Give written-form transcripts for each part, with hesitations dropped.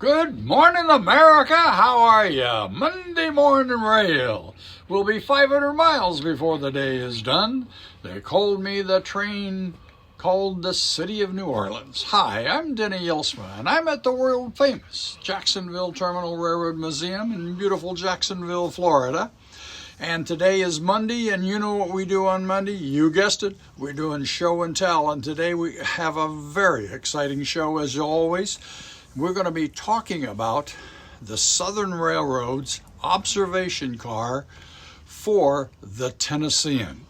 Good morning, America. How are ya? Monday morning rail. We'll be 500 miles before the day is done. They called me the train called the City of New Orleans. Hi, I'm Denny Jelsma, and I'm at the world famous Jacksonville Terminal Railroad Museum in beautiful Jacksonville, Florida. And today is Monday, and you know what we do on Monday? You guessed it, we're doing show and tell. And today we have a very exciting show, as always. We're going to be talking about the Southern Railroad's observation car for the Tennessean.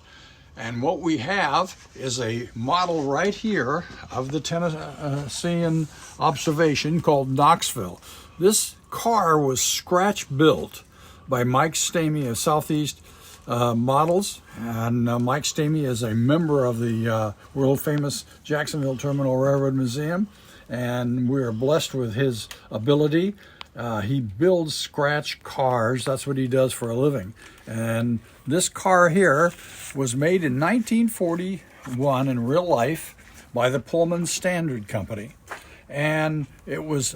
And what we have is a model right here of the Tennessean observation called Knoxville. This car was scratch built by Mike Stamey of Southeast Models, and Mike Stamey is a member of the world famous Jacksonville Terminal Railroad Museum, and we are blessed with his ability. He builds scratch cars. That's what he does for a living. And this car here was made in 1941 in real life by the Pullman Standard Company, and it was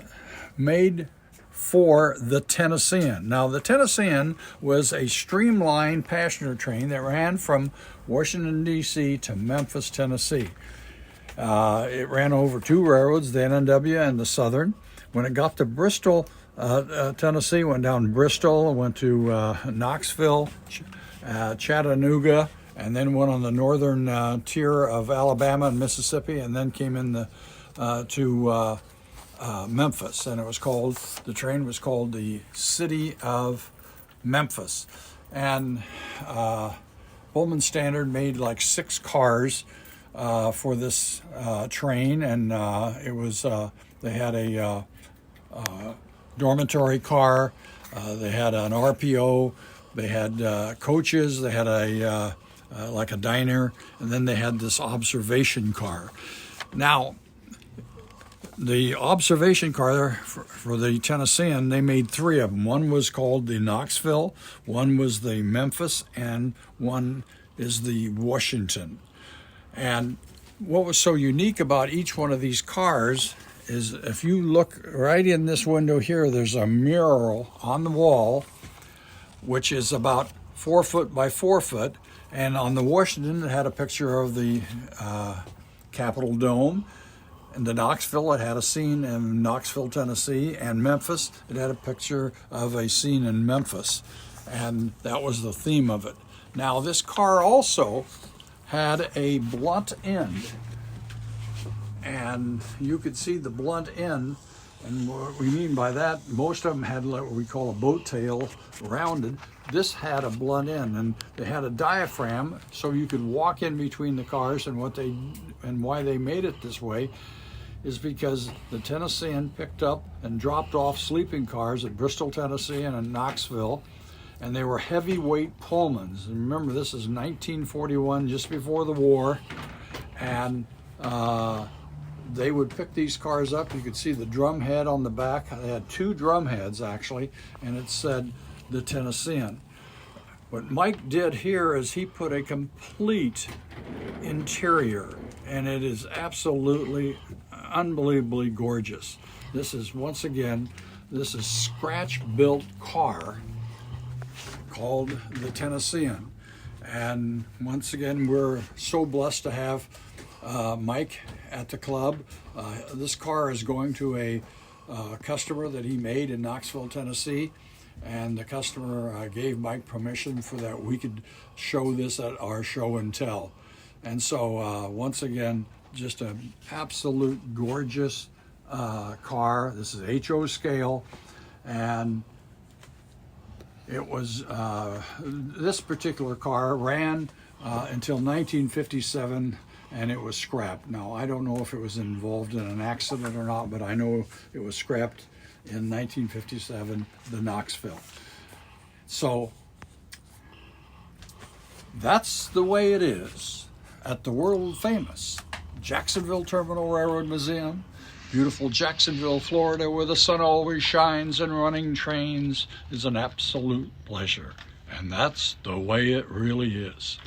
made for the Tennessean. Now, the Tennessean was a streamlined passenger train that ran from Washington, D.C. to Memphis, Tennessee. It ran over two railroads, the NNW and the Southern. When it got to Bristol, Tennessee, went down Bristol, went to Knoxville, Chattanooga, and then went on the northern tier of Alabama and Mississippi, and then came in to Memphis, and the train was called the City of Memphis. And Pullman Standard made like 6 cars for this train, and they had a dormitory car, they had an RPO, they had coaches, they had like a diner, and then they had this observation car. Now, the observation car for the Tennessean, they made 3 of them. One was called the Knoxville, one was the Memphis, and one is the Washington. And what was so unique about each one of these cars is if you look right in this window here, there's a mural on the wall, which is about 4 foot by 4 foot. And on the Washington, it had a picture of the Capitol Dome. In the Knoxville, it had a scene in Knoxville, Tennessee, and Memphis, it had a picture of a scene in Memphis, and that was the theme of it. Now, this car also had a blunt end, and you could see the blunt end, and what we mean by that, most of them had what we call a boat tail, rounded. This had a blunt end, and they had a diaphragm, so you could walk in between the cars, and why they made it this way is because the Tennessean picked up and dropped off sleeping cars at Bristol, Tennessee, and in Knoxville, and they were heavyweight Pullmans. And remember, this is 1941, just before the war, and they would pick these cars up. You could see the drum head on the back. They had 2 drum heads, actually, and it said the Tennessean. What Mike did here is he put a complete interior, and it is absolutely unbelievably gorgeous. This is, once again, this is scratch-built car called the Tennessean. And once again, we're so blessed to have Mike at the club. This car is going to a customer that he made in Knoxville, Tennessee, and the customer gave Mike permission for that we could show this at our show and tell. And so once again, just an absolute gorgeous car. This is HO scale, and it was this particular car ran until 1957, and it was scrapped. Now, I don't know if it was involved in an accident or not, but I know it was scrapped in 1957, the Knoxville. So that's the way it is at the world famous Jacksonville Terminal Railroad Museum, beautiful Jacksonville, Florida, where the sun always shines and running trains is an absolute pleasure. And that's the way it really is.